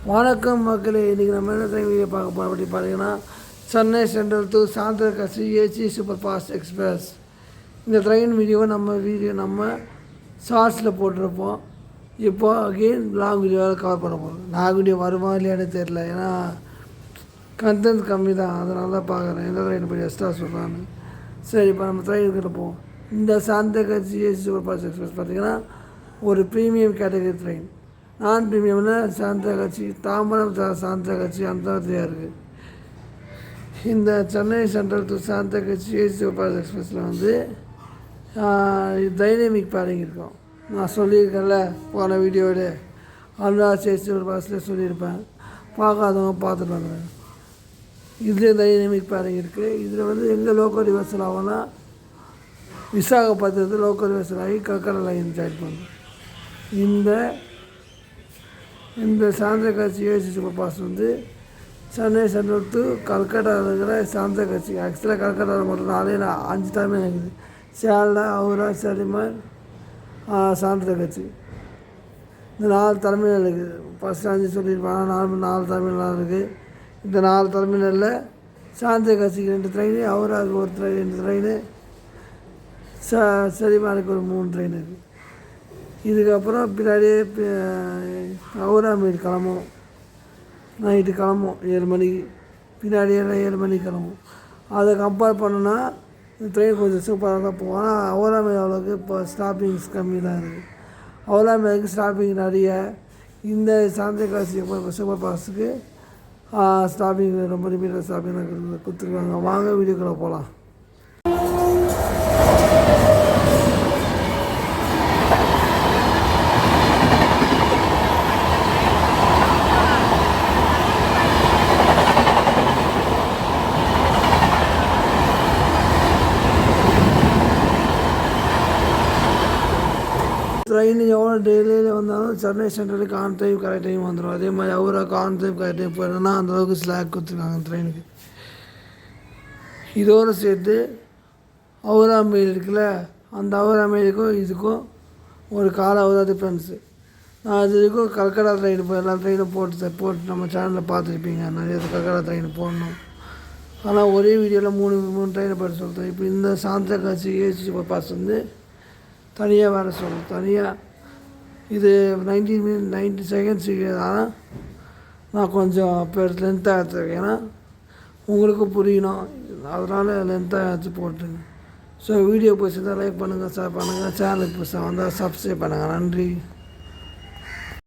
வணக்கம் மக்களே, இன்றைக்கி நம்ம என்ன ட்ரெயின் வீடியோ பார்க்க போகிறோம் அப்படி பார்த்தீங்கன்னா, Chennai Central to Santragachi AC super fast express. இந்த ட்ரெயின் வீடியோவை நம்ம ஷார்ட்ஸில் போட்டிருப்போம். இப்போ அகெயின் லாங் வீடியோவில் கவர் பண்ண போகிறோம். லாங் வீடியோ வருமா இல்லையானு தெரில, ஏன்னா கண்டென்ட் கம்மி தான், அதனால தான் பார்க்குறேன் எந்த ட்ரெயின் போய் எக்ஸ்ட்ரா சொல்கிறான்னு. சரி, இப்போ நம்ம ட்ரெயினுக்கிட்ட போவோம். இந்த சாந்திரகாசி ஏசி சூப்பர் ஃபாஸ்ட் எக்ஸ்பிரஸ் பார்த்திங்கன்னா ஒரு ப்ரீமியம் கேட்டகரி ட்ரெயின். நான் ப்ரீமியம்னா சாந்திரகாசி, தாம்பரம் சாந்திரகாசி அந்த மாதிரியாக இருக்குது. இந்த Chennai Central to Santragachi AC super எக்ஸ்பிரஸில் வந்து டைனமிக் பேரிங் இருக்கும். நான் சொல்லியிருக்கேன்ல போன வீடியோவில், அனுராஜ் ஏசி சூப்பர் ஃபாஸ்ட்டில் சொல்லியிருப்பேன். பார்க்காதவங்க பார்த்துட்டு வந்துடுறேன். இதுலேயும் டைனமிக் பேரிங் இருக்குது. இதில் வந்து எங்கே லோக்கல் ரிவர்சல் ஆகும்னா, விசாகப்பட்டினத்தில் லோக்கல் ரிவர்சல் ஆகி கல்கட்டா லைன் ஜாயின் பண்ணுறோம். இந்த சாந்திரகாசி ஏசி சூப்பர் ஃபாஸ்ட் வந்து சென்னை சென்ட்ரல் டு கல்கட்டாவில் இருக்கிற சாந்திரகாசி. ஆக்சுவலாக கல்கட்டாவில் மட்டும் 5 தலைமை இருக்குது. சேலா, ஹவுரா, ஷாலிமார், சாந்திரகாசி. இந்த 4 தலைமையில் இருக்குது. ஃபஸ்ட்டு 5 சொல்லியிருப்பாங்க, 4 தலைமையிலாம் இருக்குது. இந்த 4 தலைமையில் சாந்திரகாசிக்கு 2 ட்ரெயின், ஹவுராவுக்கு 1 ட்ரெயின், 2 ட்ரெயின், ஷாலிமாருக்கு ஒரு 3 ட்ரெயின் இருக்குது. இதுக்கப்புறம் பின்னாடியே ஹவுரா மீது கிளம்பும். நைட்டு கிளம்பும் 7 மணிக்கு. பின்னாடியே 7 மணிக்கு கிளம்பும். அதை கம்பேர் பண்ணோன்னா இந்த ட்ரெயின் கொஞ்சம் சூப்பராக தான் போகும். ஆனால் ஹவுரா மீது அவ்வளோக்கு இப்போ ஸ்டாப்பிங்ஸ் கம்மி தான் இருக்குது. ஹவுரா மீதுக்கு ஸ்டாப்பிங் நிறைய. இந்த சாந்திரகாசி சூப்பர் ஃபாஸ்ட்டுக்கு ஸ்டாப்பிங் ரொம்ப லிமிட்டட் ஸ்டாப்பிங் தான் கொடுத்துருக்காங்க. வாங்க வீடியோக்குள்ளே போகலாம். ட்ரெயின் எவ்வளோ டெய்லியில் வந்தாலும் சென்னை சென்ட்ரலுக்கு ஆன் டைம் கரெக்ட் டைம் வந்துடும். அதே மாதிரி ஹவுராக்கு ஆன் டைம் கரெக்ட் டைம் போயிடணும்னா அந்தளவுக்கு ஸ்லாக் கொடுத்துருக்காங்க ட்ரெயினுக்கு. இதோடு சேர்த்து ஹவுரா மெயில் இருக்குல்ல, அந்த ஹவுரா மெயிலுக்கும் இதுக்கும் ஒரு கால ஹவுரா டிஃப்ரென்ஸு. நான் அது வரைக்கும் கல்கட்டா ட்ரெயின் எல்லா ட்ரெயினும் போட்டு நம்ம சேனலில் பார்த்துருப்பீங்க. நிறைய கல்கட்டா ட்ரெயின் போடணும். ஆனால் ஒரே வீடியோவில் 3 ட்ரெயினை போட்டு சொல்கிறேன். இப்போ இந்த சாந்திரகாசி ஏசி சூப்பர் ஃபாஸ்ட் வந்து தனியாக வேறு சொல்லணும். தனியாக இது 90 செகண்ட்ஸ். ஆனால் நான் கொஞ்சம் லென்த்தாக எடுத்துருக்கேன், ஏன்னா உங்களுக்கு புரியணும், அதனால் லென்த்தாக எடுத்து போட்டுருங்க. ஸோ வீடியோ பிடிச்சிருந்தால் லைக் பண்ணுங்கள், ஷேர் பண்ணுங்கள். சேனலுக்கு புதுசாக வந்தால் சப்ஸ்கிரைப் பண்ணுங்கள். நன்றி.